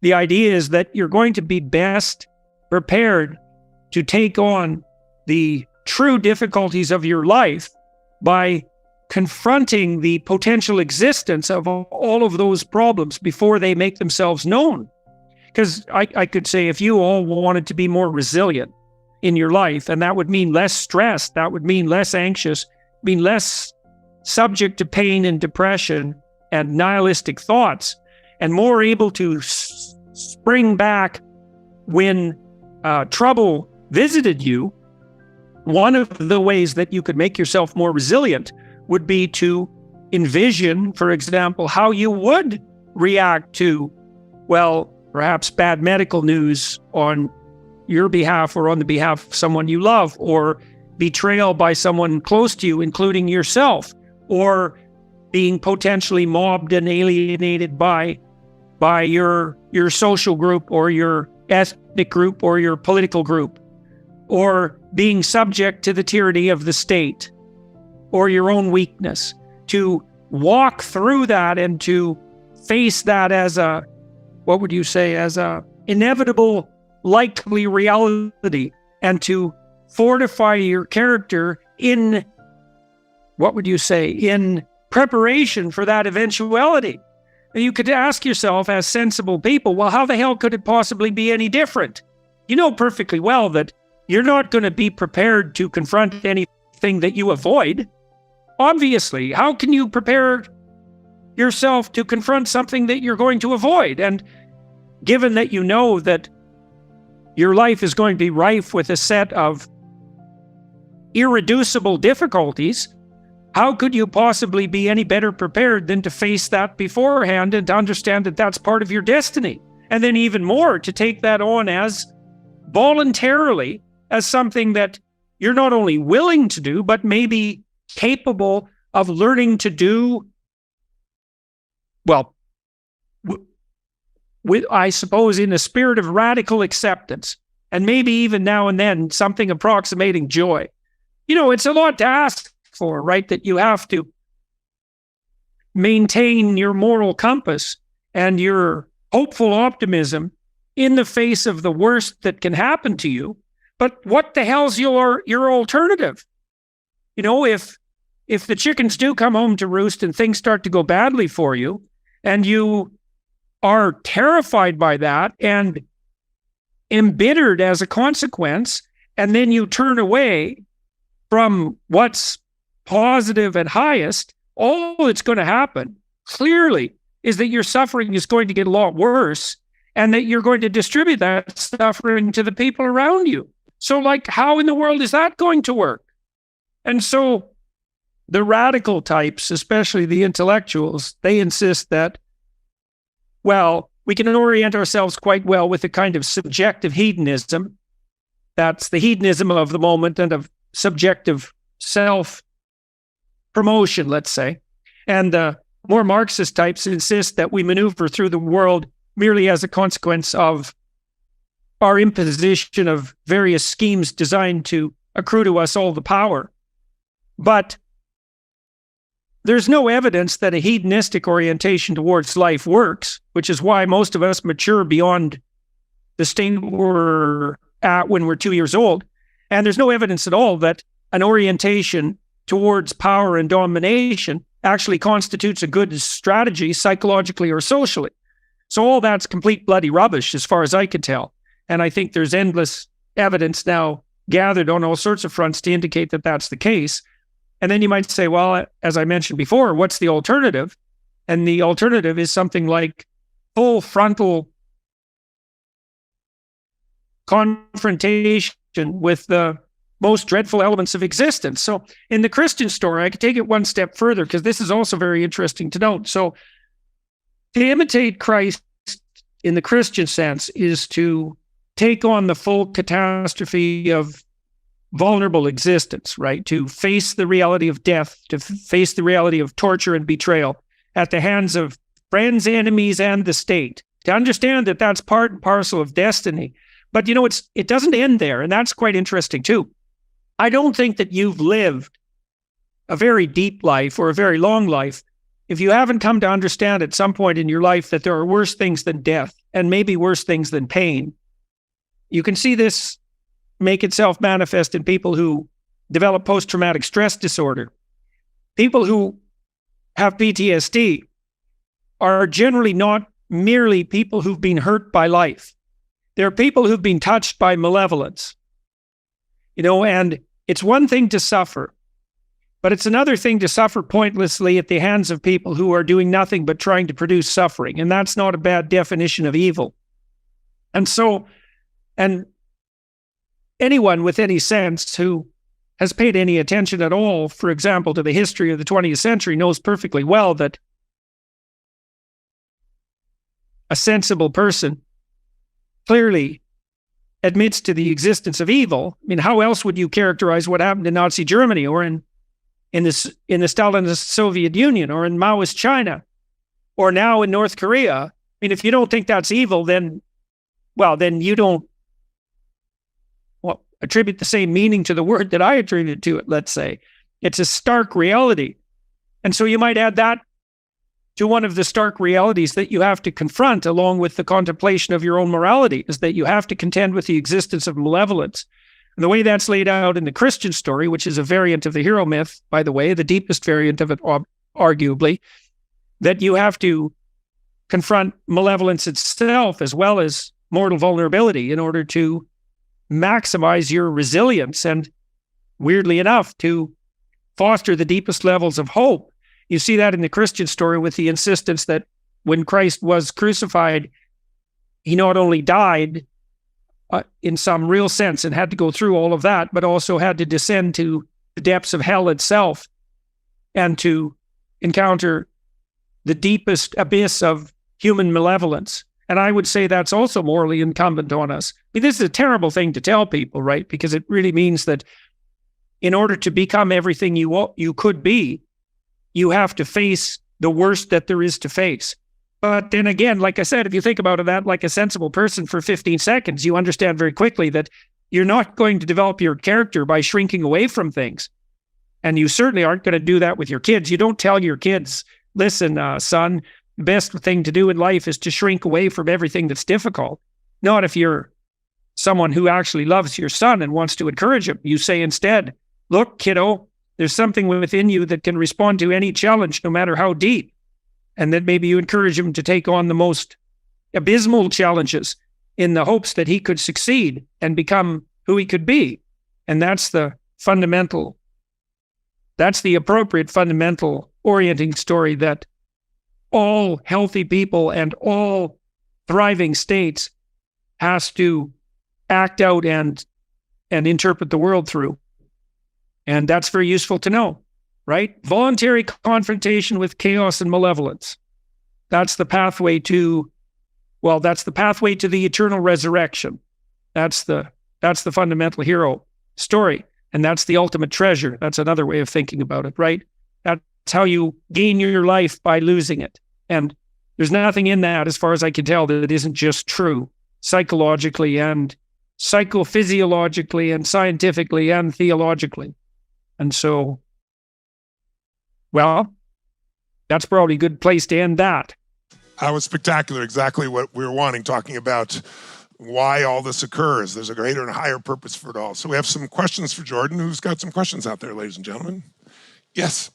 the idea is that you're going to be best prepared to take on the true difficulties of your life by confronting the potential existence of all of those problems before they make themselves known. Because I could say, if you all wanted to be more resilient in your life, and that would mean less stress, that would mean less anxious, mean less subject to pain and depression and nihilistic thoughts, and more able to spring back when trouble visited you, one of the ways that you could make yourself more resilient would be to envision, for example, how you would react to, well, perhaps bad medical news on your behalf or on the behalf of someone you love, or betrayal by someone close to you, including yourself, or being potentially mobbed and alienated by your social group or your ethnic group or your political group, or being subject to the tyranny of the state or your own weakness. To walk through that and to face that as a, what would you say, as a inevitable, likely reality, and to fortify your character in, what would you say, in preparation for that eventuality. And you could ask yourself, as sensible people, well, how the hell could it possibly be any different? You know perfectly well that you're not going to be prepared to confront anything that you avoid. Obviously, how can you prepare yourself to confront something that you're going to avoid? And given that you know that your life is going to be rife with a set of irreducible difficulties, how could you possibly be any better prepared than to face that beforehand and to understand that that's part of your destiny? And then even more, to take that on as voluntarily, as something that you're not only willing to do, but maybe capable of learning to do, well, with, I suppose, in a spirit of radical acceptance, and maybe even now and then something approximating joy. You know, it's a lot to ask for, right? That you have to maintain your moral compass and your hopeful optimism in the face of the worst that can happen to you. But what the hell's your alternative? You know, if the chickens do come home to roost and things start to go badly for you, and you are terrified by that and embittered as a consequence, and then you turn away from what's positive and highest, all that's going to happen clearly is that your suffering is going to get a lot worse, and that you're going to distribute that suffering to the people around you. So, like, how in the world is that going to work? And so the radical types, especially the intellectuals, they insist that, well, we can orient ourselves quite well with a kind of subjective hedonism. That's the hedonism of the moment and of subjective self-promotion, let's say. And more Marxist types insist that we maneuver through the world merely as a consequence of our imposition of various schemes designed to accrue to us all the power. But there's no evidence that a hedonistic orientation towards life works, which is why most of us mature beyond the state we're at when we're 2 years old. And there's no evidence at all that an orientation towards power and domination actually constitutes a good strategy psychologically or socially. So all that's complete bloody rubbish as far as I can tell. And I think there's endless evidence now gathered on all sorts of fronts to indicate that that's the case. And then you might say, well, as I mentioned before, what's the alternative? And the alternative is something like full frontal confrontation with the most dreadful elements of existence. So in the Christian story, I could take it one step further, because this is also very interesting to note. So to imitate Christ in the Christian sense is to take on the full catastrophe of vulnerable existence, right? To face the reality of death, to face the reality of torture and betrayal at the hands of friends, enemies, and the state. To understand that that's part and parcel of destiny. But, you know, it doesn't end there, and that's quite interesting too. I don't think that you've lived a very deep life or a very long life if you haven't come to understand at some point in your life that there are worse things than death and maybe worse things than pain, you can see this make itself manifest in people who develop post-traumatic stress disorder. People who have PTSD are generally not merely people who've been hurt by life. They're people who've been touched by malevolence. And it's one thing to suffer, but it's another thing to suffer pointlessly at the hands of people who are doing nothing but trying to produce suffering. And that's not a bad definition of evil. And anyone with any sense who has paid any attention at all, for example, to the history of the 20th century, knows perfectly well that a sensible person clearly admits to the existence of evil. I mean, how else would you characterize what happened in Nazi Germany or in the Stalinist Soviet Union or in Maoist China or now in North Korea? I mean, if you don't think that's evil, then you don't attribute the same meaning to the word that I attribute to it, let's say. It's a stark reality. And so you might add that to one of the stark realities that you have to confront along with the contemplation of your own morality, is that you have to contend with the existence of malevolence. And the way that's laid out in the Christian story, which is a variant of the hero myth, by the way, the deepest variant of it, arguably, that you have to confront malevolence itself as well as mortal vulnerability in order to maximize your resilience and, weirdly enough, to foster the deepest levels of hope. You see that in the Christian story with the insistence that when Christ was crucified, he not only died in some real sense and had to go through all of that, but also had to descend to the depths of hell itself and to encounter the deepest abyss of human malevolence. And I would say that's also morally incumbent on us. I mean, this is a terrible thing to tell people, right? Because it really means that in order to become everything you could be, you have to face the worst that there is to face. But then again, like I said, if you think about that like a sensible person for 15 seconds, you understand very quickly that you're not going to develop your character by shrinking away from things. And you certainly aren't going to do that with your kids. You don't tell your kids, listen, son, the best thing to do in life is to shrink away from everything that's difficult. Not if you're someone who actually loves your son and wants to encourage him. You say instead, look, kiddo, there's something within you that can respond to any challenge, no matter how deep. And that maybe you encourage him to take on the most abysmal challenges in the hopes that he could succeed and become who he could be. And that's the appropriate fundamental orienting story that all healthy people and all thriving states has to act out and interpret the world through. And that's very useful to know, right? Voluntary confrontation with chaos and malevolence. That's the pathway to the eternal resurrection. That's the fundamental hero story. And that's the ultimate treasure. That's another way of thinking about it, right? That's how you gain your life by losing it. And there's nothing in that, as far as I can tell, that isn't just true psychologically and psychophysiologically and scientifically and theologically. And so, well, that's probably a good place to end that. That was spectacular. Exactly what we were wanting, talking about why all this occurs. There's a greater and higher purpose for it all. So we have some questions for Jordan. Who's got some questions out there, ladies and gentlemen? Yes.